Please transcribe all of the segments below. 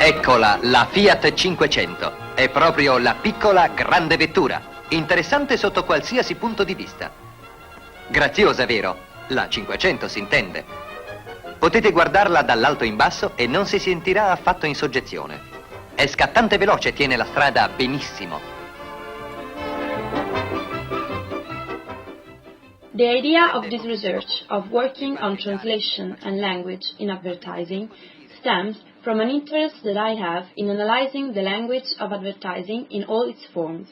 Eccola, la Fiat 500. È proprio la piccola grande vettura. Interessante sotto qualsiasi punto di vista. Graziosa, vero? La 500 si intende. Potete guardarla dall'alto in basso e non si sentirà affatto in soggezione. È scattante veloce e tiene la strada benissimo. The idea of this research of working on translation and language in advertising stems from an interest that I have in analyzing the language of advertising in all its forms,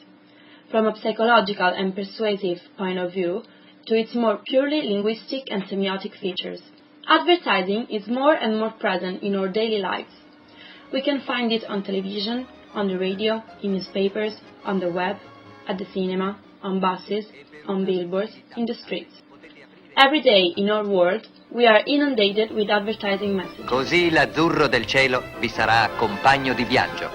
from a psychological and persuasive point of view to its more purely linguistic and semiotic features. Advertising is more and more present in our daily lives. We can find it on television, on the radio, in newspapers, on the web, at the cinema, on buses, on billboards, in the streets. Every day in our world we are inundated with advertising messages. Così l'azzurro del cielo vi sarà compagno di viaggio.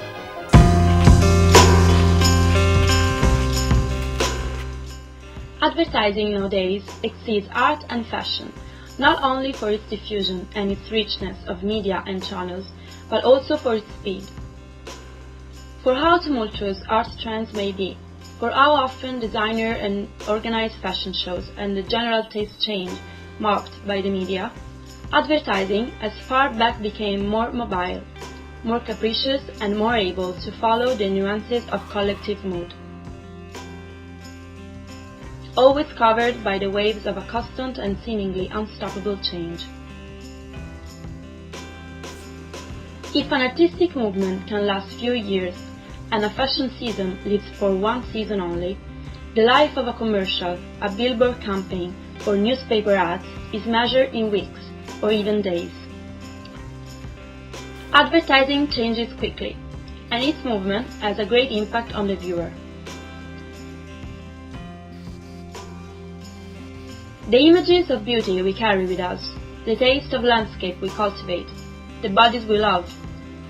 Advertising nowadays exceeds art and fashion, not only for its diffusion and its richness of media and channels, but also for its speed. For how tumultuous art trends may be, for how often designer and organized fashion shows and the general taste change marked by the media, advertising as far back became more mobile, more capricious and more able to follow the nuances of collective mood. Always covered by the waves of a constant and seemingly unstoppable change. If an artistic movement can last few years, and a fashion season lives for one season only, the life of a commercial, a billboard campaign, or newspaper ads is measured in weeks, or even days. Advertising changes quickly, and its movement has a great impact on the viewer. The images of beauty we carry with us, the taste of landscape we cultivate, the bodies we love,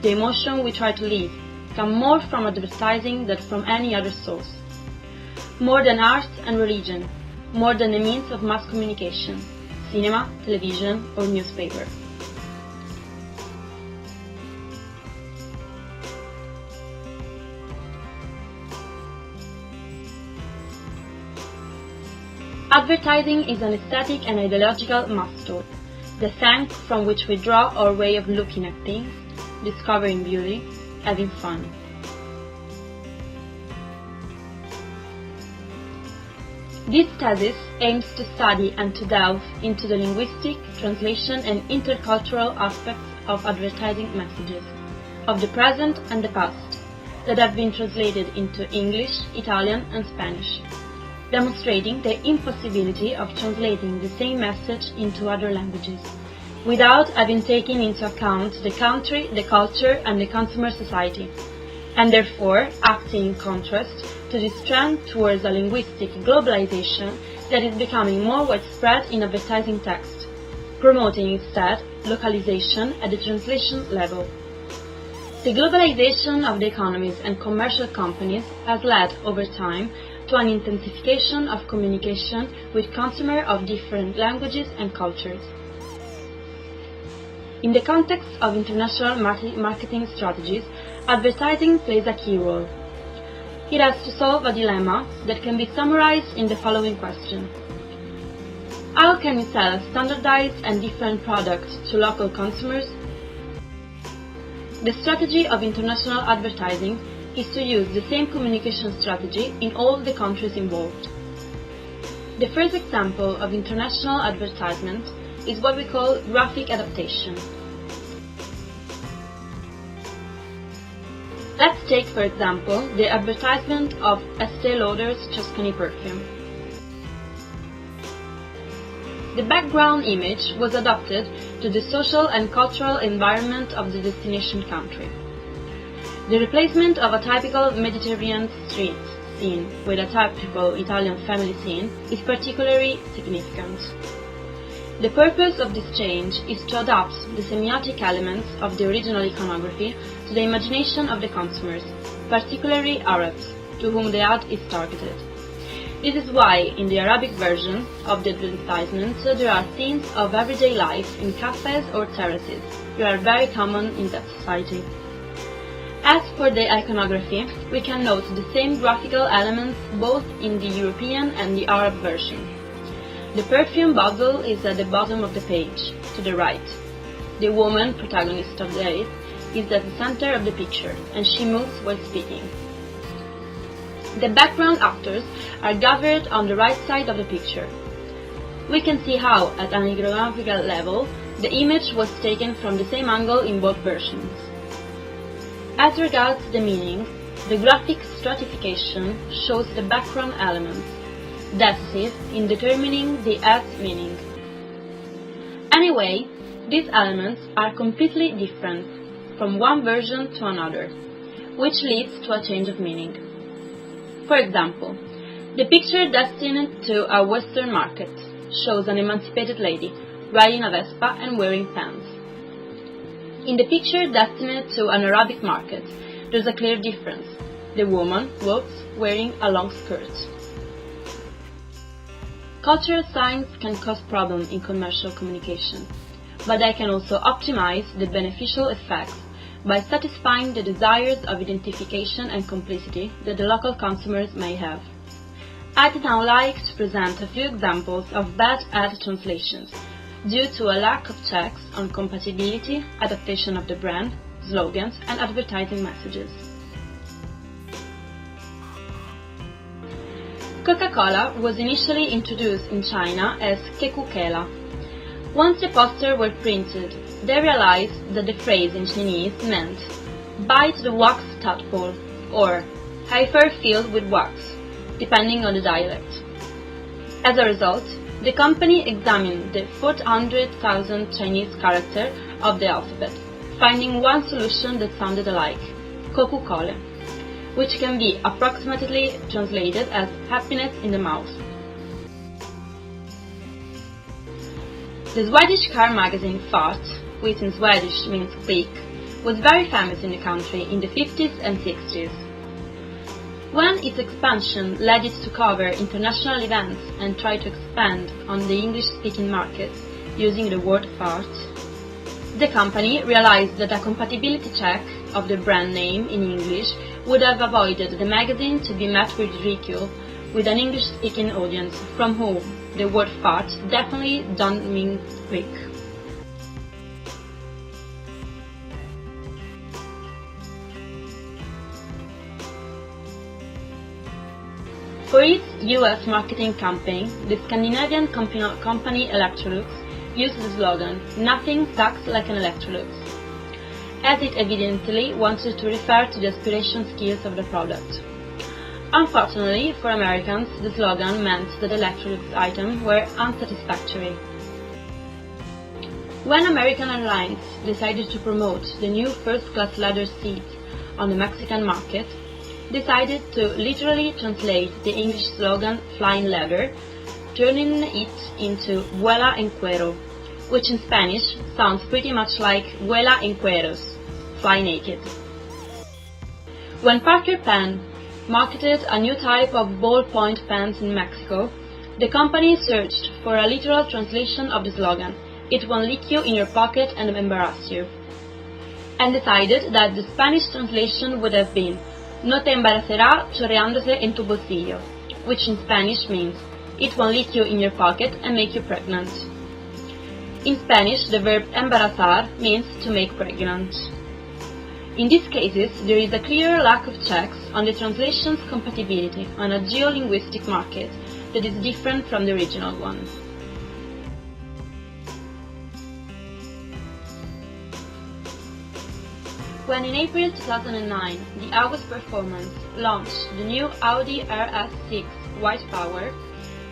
the emotion we try to live, come more from advertising than from any other source. More than art and religion, more than the means of mass communication, cinema, television, or newspaper. Advertising is an aesthetic and ideological master, the tank from which we draw our way of looking at things, discovering beauty, having fun. This thesis aims to study and to delve into the linguistic, translation and intercultural aspects of advertising messages, of the present and the past, that have been translated into English, Italian and Spanish, demonstrating the impossibility of translating the same message into other languages, without having taken into account the country, the culture and the consumer society, and therefore acting in contrast to this trend towards a linguistic globalization that is becoming more widespread in advertising text, promoting instead localization at the translation level. The globalization of the economies and commercial companies has led over time to an intensification of communication with consumers of different languages and cultures. In the context of international marketing strategies, advertising plays a key role. It has to solve a dilemma that can be summarized in the following question. How can you sell a standardized and different product to local consumers? The strategy of international advertising is to use the same communication strategy in all the countries involved. The first example of international advertisement is what we call graphic adaptation. Let's take, for example, the advertisement of Estée Lauder's Tuscany perfume. The background image was adapted to the social and cultural environment of the destination country. The replacement of a typical Mediterranean street scene with a typical Italian family scene is particularly significant. The purpose of this change is to adapt the semiotic elements of the original iconography to the imagination of the consumers, particularly Arabs, to whom the ad is targeted. This is why, in the Arabic version of the advertisement, there are scenes of everyday life in cafes or terraces, that are very common in that society. As for the iconography, we can note the same graphical elements both in the European and the Arab version. The perfume bottle is at the bottom of the page, to the right. The woman, protagonist of the is at the center of the picture, and she moves while speaking. The background actors are gathered on the right side of the picture. We can see how, at an iconographical level, the image was taken from the same angle in both versions. As regards the meaning, the graphic stratification shows the background elements, decisive in determining the S meaning. Anyway, these elements are completely different from one version to another, which leads to a change of meaning. For example, the picture destined to a Western market shows an emancipated lady riding a Vespa and wearing pants. In the picture destined to an Arabic market, there's a clear difference. The woman walks wearing a long skirt. Cultural signs can cause problems in commercial communication, but they can also optimize the beneficial effects by satisfying the desires of identification and complicity that the local consumers may have. I'd now like to present a few examples of bad ad translations due to a lack of checks on compatibility, adaptation of the brand, slogans, and advertising messages. Coca-Cola was initially introduced in China as Kekukela. Once the posters were printed, they realized that the phrase in Chinese meant "bite the wax tadpole" or "heifer filled with wax," depending on the dialect. As a result, the company examined the 400,000 Chinese characters of the alphabet, finding one solution that sounded alike, Coca-Cola, which can be approximately translated as happiness in the mouth. The Swedish car magazine Fart, which in Swedish means click, was very famous in the country in the 50s and 60s. When its expansion led it to cover international events and try to expand on the English-speaking markets using the word fart, the company realized that a compatibility check of the brand name in English would have avoided the magazine to be met with ridicule with an English-speaking audience from whom the word fart definitely don't mean quick. For its US marketing campaign, the Scandinavian company Electrolux used the slogan, "Nothing sucks like an Electrolux," as it evidently wanted to refer to the aspiration skills of the product. Unfortunately for Americans, the slogan meant that Electrolux items were unsatisfactory. When American Airlines decided to promote the new first-class leather seats on the Mexican market, decided to literally translate the English slogan "flying leather," turning it into "vuela en cuero," which in Spanish sounds pretty much like "vuela en cueros," fly naked. When Parker Pen marketed a new type of ballpoint pens in Mexico, the company searched for a literal translation of the slogan, "It won't lick you in your pocket and embarrass you," and decided that the Spanish translation would have been "No te embarazará chorreándose en tu bolsillo," which in Spanish means "It won't lick you in your pocket and make you pregnant." In Spanish, the verb embarazar means to make pregnant. In these cases, there is a clear lack of checks on the translation's compatibility on a geolinguistic market that is different from the original one. When in April 2009, the August Performance launched the new Audi RS6 White Power,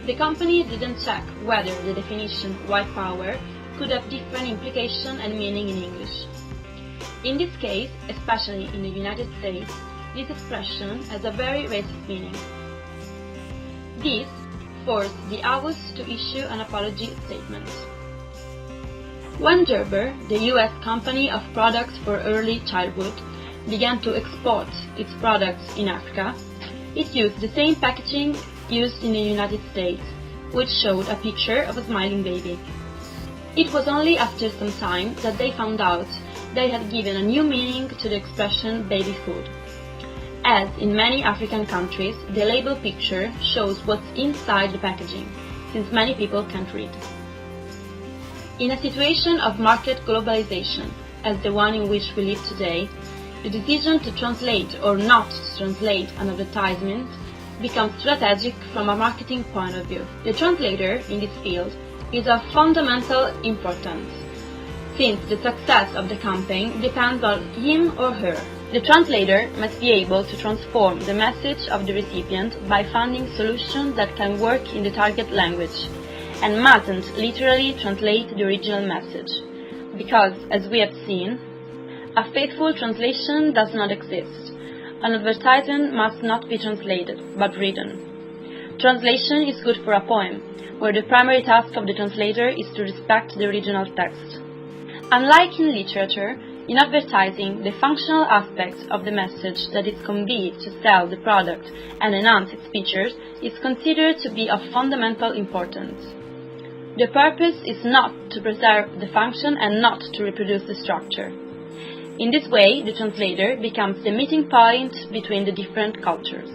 the company didn't check whether the definition white power could have different implication and meaning in English. In this case, especially in the United States, this expression has a very racist meaning. This forced the August to issue an apology statement. When Gerber, the US company of products for early childhood, began to export its products in Africa, it used the same packaging used in the United States, which showed a picture of a smiling baby. It was only after some time that they found out they had given a new meaning to the expression baby food. As in many African countries, the label picture shows what's inside the packaging, since many people can't read. In a situation of market globalization, as the one in which we live today, the decision to translate or not to translate an advertisement becomes strategic from a marketing point of view. The translator in this field is of fundamental importance, since the success of the campaign depends on him or her. The translator must be able to transform the message of the recipient by finding solutions that can work in the target language, and mustn't literally translate the original message, because, as we have seen, a faithful translation does not exist. An advertisement must not be translated, but written. Translation is good for a poem, where the primary task of the translator is to respect the original text. Unlike in literature, in advertising, the functional aspect of the message that is conveyed to sell the product and enhance its features is considered to be of fundamental importance. The purpose is not to preserve the function and not to reproduce the structure. In this way, the translator becomes the meeting point between the different cultures.